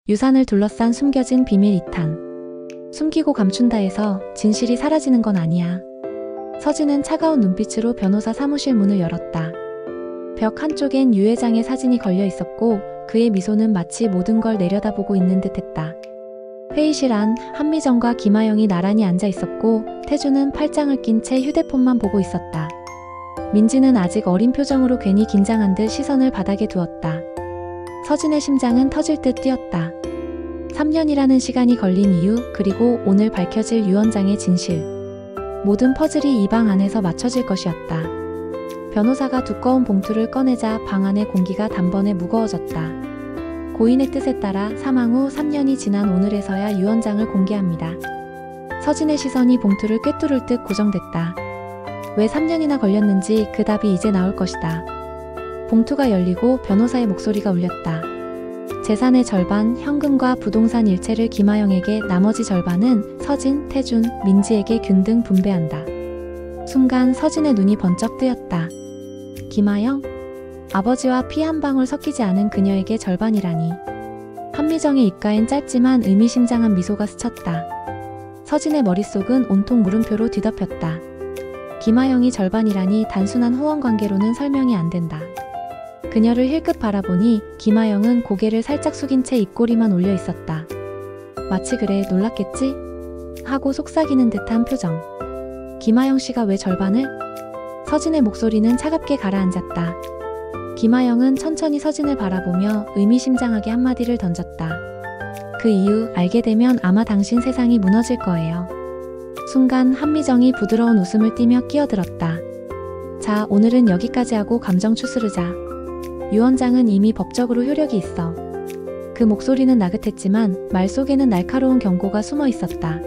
유산을 둘러싼 숨겨진 비밀 2탄. 숨기고 감춘다 해서 진실이 사라지는 건 아니야. 서진은 차가운 눈빛으로 변호사 사무실 문을 열었다. 벽 한쪽엔 유 회장의 사진이 걸려 있었고 그의 미소는 마치 모든 걸 내려다보고 있는 듯했다. 회의실 안 한미정과 김하영이 나란히 앉아 있었고 태주는 팔짱을 낀 채 휴대폰만 보고 있었다. 민지는 아직 어린 표정으로 괜히 긴장한 듯 시선을 바닥에 두었다. 서진의 심장은 터질 듯 뛰었다. 3년이라는 시간이 걸린 이유, 그리고 오늘 밝혀질 유 원장의 진실. 모든 퍼즐이 이 방 안에서 맞춰질 것이었다. 변호사가 두꺼운 봉투를 꺼내자 방 안의 공기가 단번에 무거워졌다. 고인의 뜻에 따라 사망 후 3년이 지난 오늘에서야 유 원장을 공개합니다. 서진의 시선이 봉투를 꿰뚫을 듯 고정됐다. 왜 3년이나 걸렸는지 그 답이 이제 나올 것이다. 봉투가 열리고 변호사의 목소리가 울렸다. 재산의 절반, 현금과 부동산 일체를 김하영에게, 나머지 절반은 서진, 태준, 민지에게 균등 분배한다. 순간 서진의 눈이 번쩍 뜨였다. 김하영? 아버지와 피 한 방울 섞이지 않은 그녀에게 절반이라니. 한미정의 입가엔 짧지만 의미심장한 미소가 스쳤다. 서진의 머릿속은 온통 물음표로 뒤덮였다. 김하영이 절반이라니 단순한 후원관계로는 설명이 안 된다. 그녀를 힐끗 바라보니 김하영은 고개를 살짝 숙인 채 입꼬리만 올려 있었다. 마치 그래 놀랐겠지? 하고 속삭이는 듯한 표정. 김하영 씨가 왜 절반을? 서진의 목소리는 차갑게 가라앉았다. 김하영은 천천히 서진을 바라보며 의미심장하게 한마디를 던졌다. 그 이유 알게 되면 아마 당신 세상이 무너질 거예요. 순간 한미정이 부드러운 웃음을 띠며 끼어들었다. 자, 오늘은 여기까지 하고 감정 추스르자. 유 원장은 이미 법적으로 효력이 있어. 그 목소리는 나긋했지만 말 속에는 날카로운 경고가 숨어 있었다.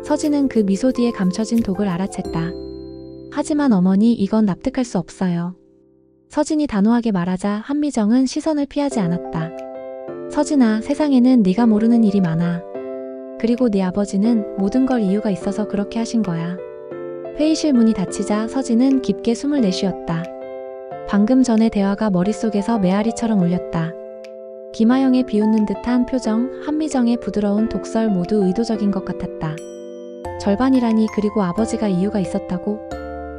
서진은 그 미소 뒤에 감춰진 독을 알아챘다. 하지만 어머니, 이건 납득할 수 없어요. 서진이 단호하게 말하자 한미정은 시선을 피하지 않았다. 서진아, 세상에는 네가 모르는 일이 많아. 그리고 네 아버지는 모든 걸 이유가 있어서 그렇게 하신 거야. 회의실 문이 닫히자 서진은 깊게 숨을 내쉬었다. 방금 전의 대화가 머릿속에서 메아리처럼 울렸다. 김하영의 비웃는 듯한 표정, 한미정의 부드러운 독설 모두 의도적인 것 같았다. 절반이라니, 그리고 아버지가 이유가 있었다고?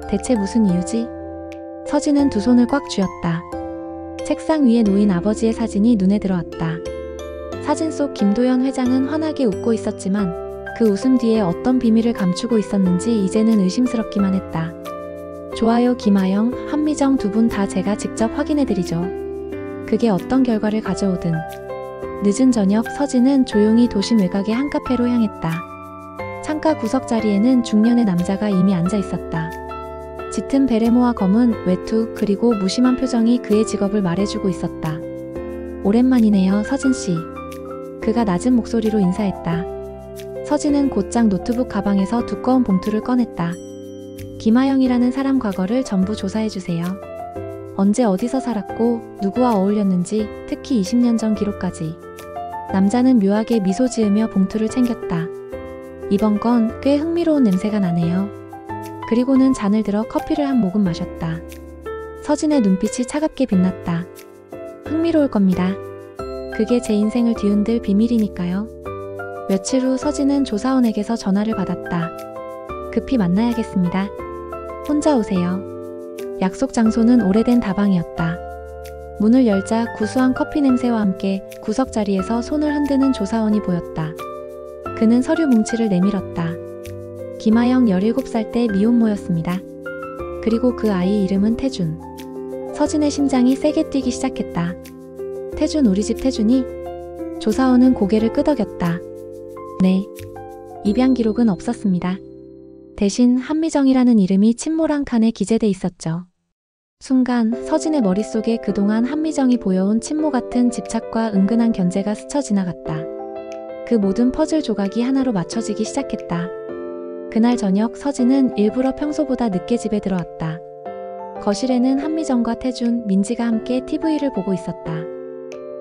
대체 무슨 이유지? 서진은 두 손을 꽉 쥐었다. 책상 위에 놓인 아버지의 사진이 눈에 들어왔다. 사진 속 김도연 회장은 환하게 웃고 있었지만 그 웃음 뒤에 어떤 비밀을 감추고 있었는지 이제는 의심스럽기만 했다. 좋아요. 김하영, 한미정 두 분 다 제가 직접 확인해드리죠. 그게 어떤 결과를 가져오든. 늦은 저녁 서진은 조용히 도심 외곽의 한 카페로 향했다. 창가 구석 자리에는 중년의 남자가 이미 앉아 있었다. 짙은 베레모와 검은 외투, 그리고 무심한 표정이 그의 직업을 말해주고 있었다. 오랜만이네요, 서진씨. 그가 낮은 목소리로 인사했다. 서진은 곧장 노트북 가방에서 두꺼운 봉투를 꺼냈다. 김하영이라는 사람 과거를 전부 조사해주세요. 언제 어디서 살았고 누구와 어울렸는지, 특히 20년 전 기록까지. 남자는 묘하게 미소 지으며 봉투를 챙겼다. 이번 건 꽤 흥미로운 냄새가 나네요. 그리고는 잔을 들어 커피를 한 모금 마셨다. 서진의 눈빛이 차갑게 빛났다. 흥미로울 겁니다. 그게 제 인생을 뒤흔들 비밀이니까요. 며칠 후 서진은 조사원에게서 전화를 받았다. 급히 만나야겠습니다. 혼자 오세요. 약속 장소는 오래된 다방이었다. 문을 열자 구수한 커피 냄새와 함께 구석 자리에서 손을 흔드는 조사원이 보였다. 그는 서류 뭉치를 내밀었다. 김하영 17살 때 미혼모였습니다. 그리고 그 아이 이름은 태준. 서진의 심장이 세게 뛰기 시작했다. 태준, 우리 집 태준이? 조사원은 고개를 끄덕였다. 네. 입양 기록은 없었습니다. 대신 한미정이라는 이름이 침몰한 칸에 기재돼 있었죠. 순간 서진의 머릿속에 그동안 한미정이 보여온 친모 같은 집착과 은근한 견제가 스쳐 지나갔다. 그 모든 퍼즐 조각이 하나로 맞춰지기 시작했다. 그날 저녁 서진은 일부러 평소보다 늦게 집에 들어왔다. 거실에는 한미정과 태준, 민지가 함께 TV를 보고 있었다.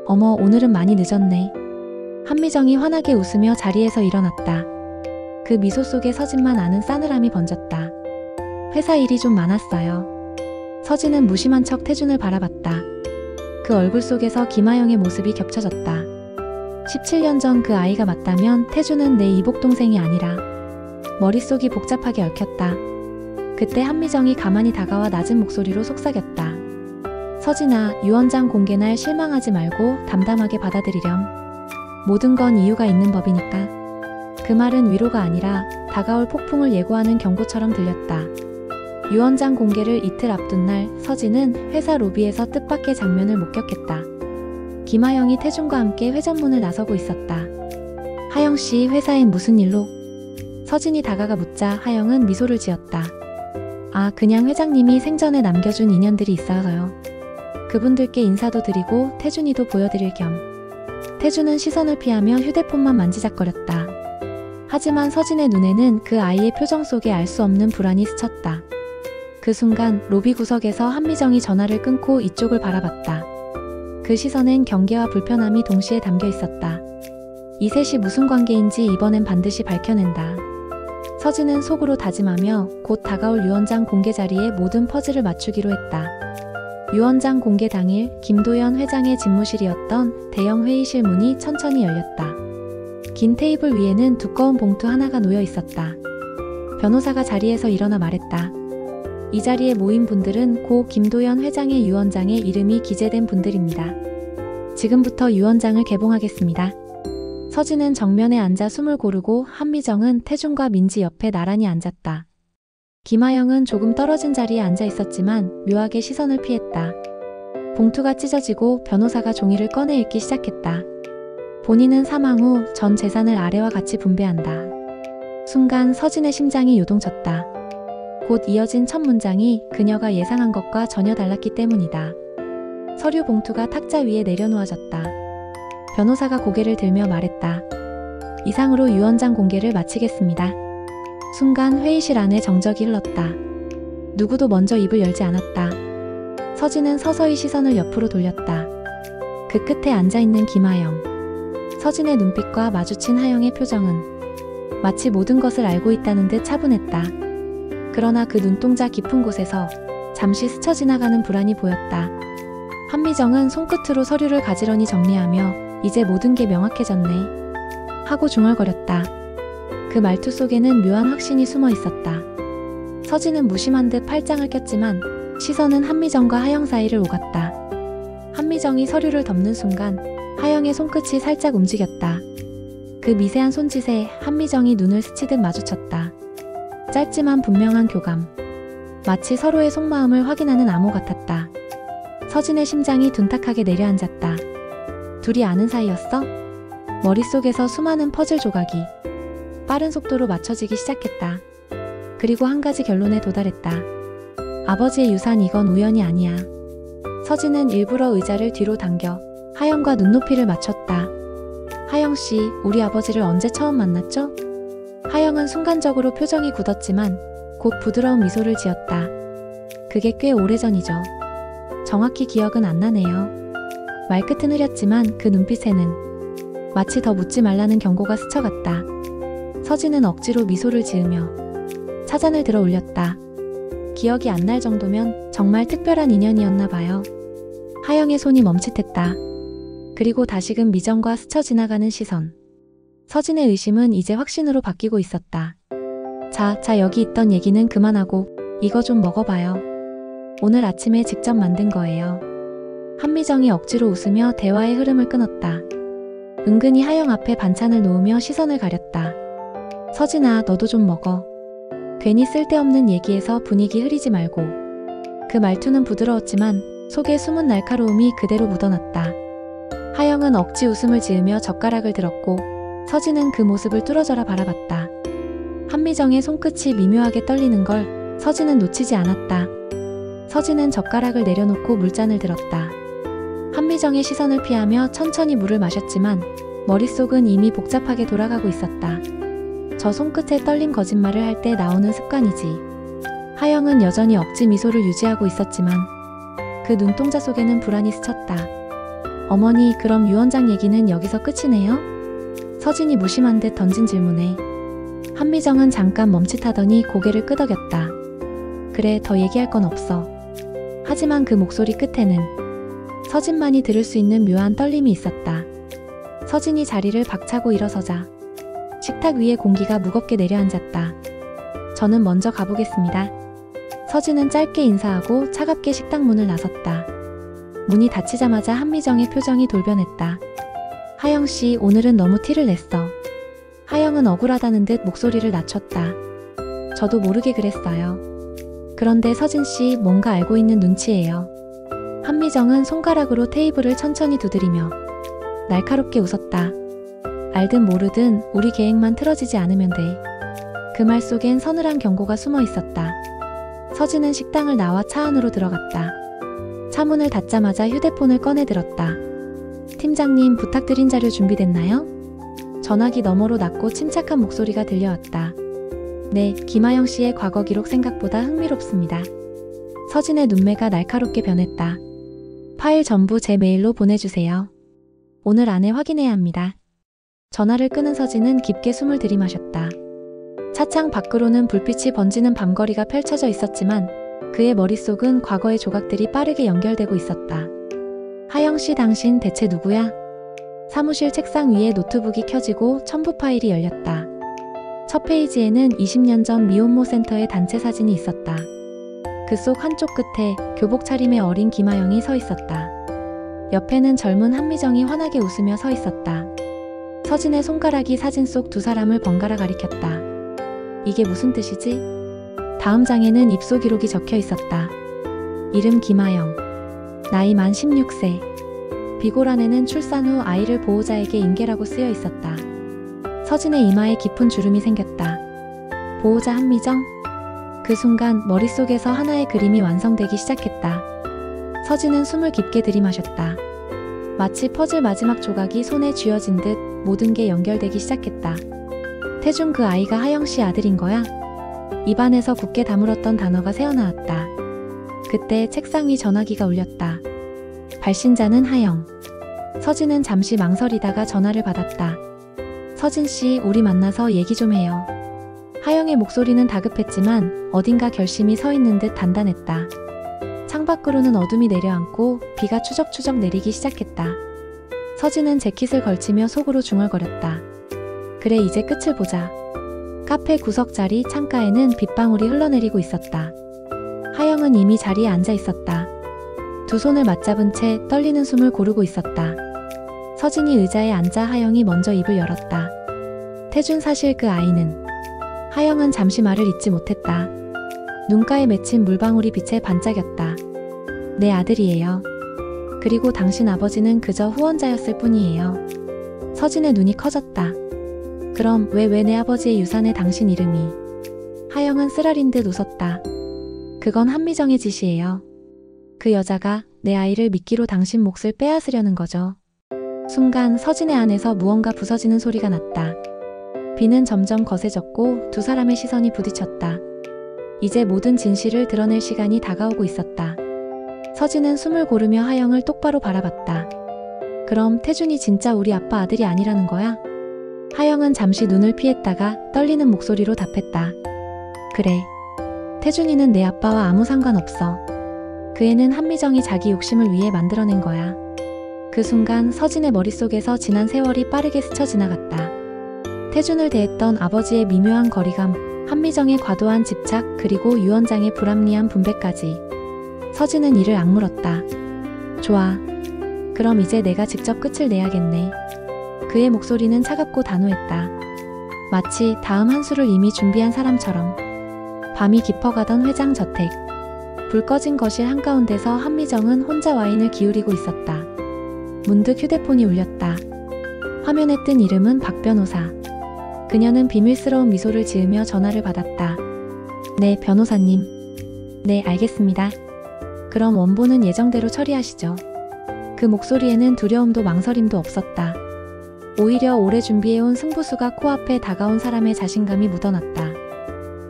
어머, 오늘은 많이 늦었네. 한미정이 환하게 웃으며 자리에서 일어났다. 그 미소 속에 서진만 아는 싸늘함이 번졌다. 회사 일이 좀 많았어요. 서진은 무심한 척 태준을 바라봤다. 그 얼굴 속에서 김하영의 모습이 겹쳐졌다. 17년 전 그 아이가 맞다면 태주는 내 이복동생이 아니라. 머릿속이 복잡하게 얽혔다. 그때 한미정이 가만히 다가와 낮은 목소리로 속삭였다. 서진아, 유언장 공개날 실망하지 말고 담담하게 받아들이렴. 모든 건 이유가 있는 법이니까. 그 말은 위로가 아니라 다가올 폭풍을 예고하는 경고처럼 들렸다. 유언장 공개를 이틀 앞둔 날 서진은 회사 로비에서 뜻밖의 장면을 목격했다. 김하영이 태준과 함께 회전문을 나서고 있었다. 하영씨, 회사엔 무슨 일로? 서진이 다가가 묻자 하영은 미소를 지었다. 아, 그냥 회장님이 생전에 남겨준 인연들이 있어서요. 그분들께 인사도 드리고 태준이도 보여드릴 겸. 태준은 시선을 피하며 휴대폰만 만지작거렸다. 하지만 서진의 눈에는 그 아이의 표정 속에 알 수 없는 불안이 스쳤다. 그 순간 로비 구석에서 한미정이 전화를 끊고 이쪽을 바라봤다. 그 시선엔 경계와 불편함이 동시에 담겨 있었다. 이 셋이 무슨 관계인지 이번엔 반드시 밝혀낸다. 서진은 속으로 다짐하며 곧 다가올 유언장 공개 자리에 모든 퍼즐을 맞추기로 했다. 유언장 공개 당일 김도연 회장의 집무실이었던 대형 회의실 문이 천천히 열렸다. 긴 테이블 위에는 두꺼운 봉투 하나가 놓여 있었다. 변호사가 자리에서 일어나 말했다. 이 자리에 모인 분들은 고 김도연 회장의 유언장에 이름이 기재된 분들입니다. 지금부터 유언장을 개봉하겠습니다. 서진은 정면에 앉아 숨을 고르고 한미정은 태준과 민지 옆에 나란히 앉았다. 김하영은 조금 떨어진 자리에 앉아 있었지만 묘하게 시선을 피했다. 봉투가 찢어지고 변호사가 종이를 꺼내 읽기 시작했다. 본인은 사망 후 전 재산을 아래와 같이 분배한다. 순간 서진의 심장이 요동쳤다. 곧 이어진 첫 문장이 그녀가 예상한 것과 전혀 달랐기 때문이다. 서류 봉투가 탁자 위에 내려놓아졌다. 변호사가 고개를 들며 말했다. 이상으로 유언장 공개를 마치겠습니다. 순간 회의실 안에 정적이 흘렀다. 누구도 먼저 입을 열지 않았다. 서진은 서서히 시선을 옆으로 돌렸다. 그 끝에 앉아있는 김하영. 서진의 눈빛과 마주친 하영의 표정은 마치 모든 것을 알고 있다는 듯 차분했다. 그러나 그 눈동자 깊은 곳에서 잠시 스쳐 지나가는 불안이 보였다. 한미정은 손끝으로 서류를 가지런히 정리하며 이제 모든 게 명확해졌네 하고 중얼거렸다. 그 말투 속에는 묘한 확신이 숨어 있었다. 서진은 무심한 듯 팔짱을 꼈지만 시선은 한미정과 하영 사이를 오갔다. 한미정이 서류를 덮는 순간 하영의 손끝이 살짝 움직였다. 그 미세한 손짓에 한미정이 눈을 스치듯 마주쳤다. 짧지만 분명한 교감. 마치 서로의 속마음을 확인하는 암호 같았다. 서진의 심장이 둔탁하게 내려앉았다. 둘이 아는 사이였어? 머릿속에서 수많은 퍼즐 조각이 빠른 속도로 맞춰지기 시작했다. 그리고 한 가지 결론에 도달했다. 아버지의 유산, 이건 우연이 아니야. 서진은 일부러 의자를 뒤로 당겨 하영과 눈높이를 맞췄다. 하영씨, 우리 아버지를 언제 처음 만났죠? 하영은 순간적으로 표정이 굳었지만 곧 부드러운 미소를 지었다. 그게 꽤 오래전이죠. 정확히 기억은 안 나네요. 말끝은 흐렸지만 그 눈빛에는 마치 더 묻지 말라는 경고가 스쳐갔다. 서진은 억지로 미소를 지으며 차잔을 들어 올렸다. 기억이 안 날 정도면 정말 특별한 인연이었나 봐요. 하영의 손이 멈칫했다. 그리고 다시금 미정과 스쳐 지나가는 시선. 서진의 의심은 이제 확신으로 바뀌고 있었다. 자, 여기 있던 얘기는 그만하고 이거 좀 먹어봐요. 오늘 아침에 직접 만든 거예요. 한미정이 억지로 웃으며 대화의 흐름을 끊었다. 은근히 하영 앞에 반찬을 놓으며 시선을 가렸다. 서진아, 너도 좀 먹어. 괜히 쓸데없는 얘기에서 분위기 흐리지 말고. 그 말투는 부드러웠지만 속에 숨은 날카로움이 그대로 묻어났다. 하영은 억지 웃음을 지으며 젓가락을 들었고 서진은 그 모습을 뚫어져라 바라봤다. 한미정의 손끝이 미묘하게 떨리는 걸 서진은 놓치지 않았다. 서진은 젓가락을 내려놓고 물잔을 들었다. 한미정의 시선을 피하며 천천히 물을 마셨지만 머릿속은 이미 복잡하게 돌아가고 있었다. 저 손끝에 떨린 거짓말을 할 때 나오는 습관이지. 하영은 여전히 억지 미소를 유지하고 있었지만 그 눈동자 속에는 불안이 스쳤다. 어머니, 그럼 유언장 얘기는 여기서 끝이네요? 서진이 무심한 듯 던진 질문에 한미정은 잠깐 멈칫하더니 고개를 끄덕였다. 그래, 더 얘기할 건 없어. 하지만 그 목소리 끝에는 서진만이 들을 수 있는 묘한 떨림이 있었다. 서진이 자리를 박차고 일어서자 식탁 위에 공기가 무겁게 내려앉았다. 저는 먼저 가보겠습니다. 서진은 짧게 인사하고 차갑게 식당 문을 나섰다. 문이 닫히자마자 한미정의 표정이 돌변했다. 하영씨, 오늘은 너무 티를 냈어. 하영은 억울하다는 듯 목소리를 낮췄다. 저도 모르게 그랬어요. 그런데 서진씨, 뭔가 알고 있는 눈치예요. 한미정은 손가락으로 테이블을 천천히 두드리며 날카롭게 웃었다. 알든 모르든 우리 계획만 틀어지지 않으면 돼. 그 말 속엔 서늘한 경고가 숨어 있었다. 서진은 식당을 나와 차 안으로 들어갔다. 차 문을 닫자마자 휴대폰을 꺼내 들었다. 팀장님, 부탁드린 자료 준비됐나요? 전화기 너머로 낮고 침착한 목소리가 들려왔다. 네, 김하영 씨의 과거 기록 생각보다 흥미롭습니다. 서진의 눈매가 날카롭게 변했다. 파일 전부 제 메일로 보내주세요. 오늘 안에 확인해야 합니다. 전화를 끄는 서진은 깊게 숨을 들이마셨다. 차창 밖으로는 불빛이 번지는 밤거리가 펼쳐져 있었지만 그의 머릿속은 과거의 조각들이 빠르게 연결되고 있었다. 하영씨, 당신 대체 누구야? 사무실 책상 위에 노트북이 켜지고 첨부 파일이 열렸다. 첫 페이지에는 20년 전 미혼모 센터의 단체 사진이 있었다. 그 속 한쪽 끝에 교복 차림의 어린 김하영이 서 있었다. 옆에는 젊은 한미정이 환하게 웃으며 서 있었다. 서진의 손가락이 사진 속 두 사람을 번갈아 가리켰다. 이게 무슨 뜻이지? 다음 장에는 입소 기록이 적혀 있었다. 이름 김하영, 나이 만 16세. 비고란에는 출산 후 아이를 보호자에게 인계라고 쓰여 있었다. 서진의 이마에 깊은 주름이 생겼다. 보호자 한미정? 그 순간 머릿속에서 하나의 그림이 완성되기 시작했다. 서진은 숨을 깊게 들이마셨다. 마치 퍼즐 마지막 조각이 손에 쥐어진 듯 모든 게 연결되기 시작했다. 태준, 그 아이가 하영씨 아들인 거야? 입안에서 굳게 다물었던 단어가 새어나왔다. 그때 책상 위 전화기가 울렸다. 발신자는 하영. 서진은 잠시 망설이다가 전화를 받았다. 서진씨, 우리 만나서 얘기 좀 해요. 하영의 목소리는 다급했지만 어딘가 결심이 서 있는 듯 단단했다. 창밖으로는 어둠이 내려앉고 비가 추적추적 내리기 시작했다. 서진은 재킷을 걸치며 속으로 중얼거렸다. 그래, 이제 끝을 보자. 카페 구석 자리 창가에는 빗방울이 흘러내리고 있었다. 하영은 이미 자리에 앉아 있었다. 두 손을 맞잡은 채 떨리는 숨을 고르고 있었다. 서진이 의자에 앉아 하영이 먼저 입을 열었다. 태준, 사실 그 아이는... 하영은 잠시 말을 잇지 못했다. 눈가에 맺힌 물방울이 빛에 반짝였다. 내 아들이에요. 그리고 당신 아버지는 그저 후원자였을 뿐이에요. 서진의 눈이 커졌다. 그럼 왜 내 아버지의 유산에 당신 이름이? 하영은 쓰라린 듯 웃었다. 그건 한미정의 짓이에요. 그 여자가 내 아이를 미끼로 당신 몫을 빼앗으려는 거죠. 순간 서진의 안에서 무언가 부서지는 소리가 났다. 비는 점점 거세졌고 두 사람의 시선이 부딪혔다. 이제 모든 진실을 드러낼 시간이 다가오고 있었다. 서진은 숨을 고르며 하영을 똑바로 바라봤다. 그럼 태준이 진짜 우리 아빠 아들이 아니라는 거야? 하영은 잠시 눈을 피했다가 떨리는 목소리로 답했다. 그래. 태준이는 내 아빠와 아무 상관없어. 그 애는 한미정이 자기 욕심을 위해 만들어낸 거야. 그 순간 서진의 머릿속에서 지난 세월이 빠르게 스쳐 지나갔다. 태준을 대했던 아버지의 미묘한 거리감, 한미정의 과도한 집착, 그리고 유원장의 불합리한 분배까지. 서진은 이를 악물었다. 좋아. 그럼 이제 내가 직접 끝을 내야겠네. 그의 목소리는 차갑고 단호했다. 마치 다음 한 수를 이미 준비한 사람처럼. 밤이 깊어가던 회장 저택. 불 꺼진 거실 한가운데서 한미정은 혼자 와인을 기울이고 있었다. 문득 휴대폰이 울렸다. 화면에 뜬 이름은 박 변호사. 그녀는 비밀스러운 미소를 지으며 전화를 받았다. 네, 변호사님. 네, 알겠습니다. 그럼 원본은 예정대로 처리하시죠. 그 목소리에는 두려움도 망설임도 없었다. 오히려 오래 준비해온 승부수가 코앞에 다가온 사람의 자신감이 묻어났다.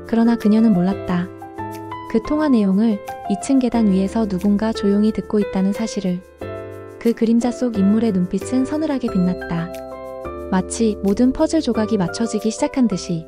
그러나 그녀는 몰랐다. 그 통화 내용을 2층 계단 위에서 누군가 조용히 듣고 있다는 사실을. 그 그림자 속 인물의 눈빛은 서늘하게 빛났다. 마치 모든 퍼즐 조각이 맞춰지기 시작한 듯이.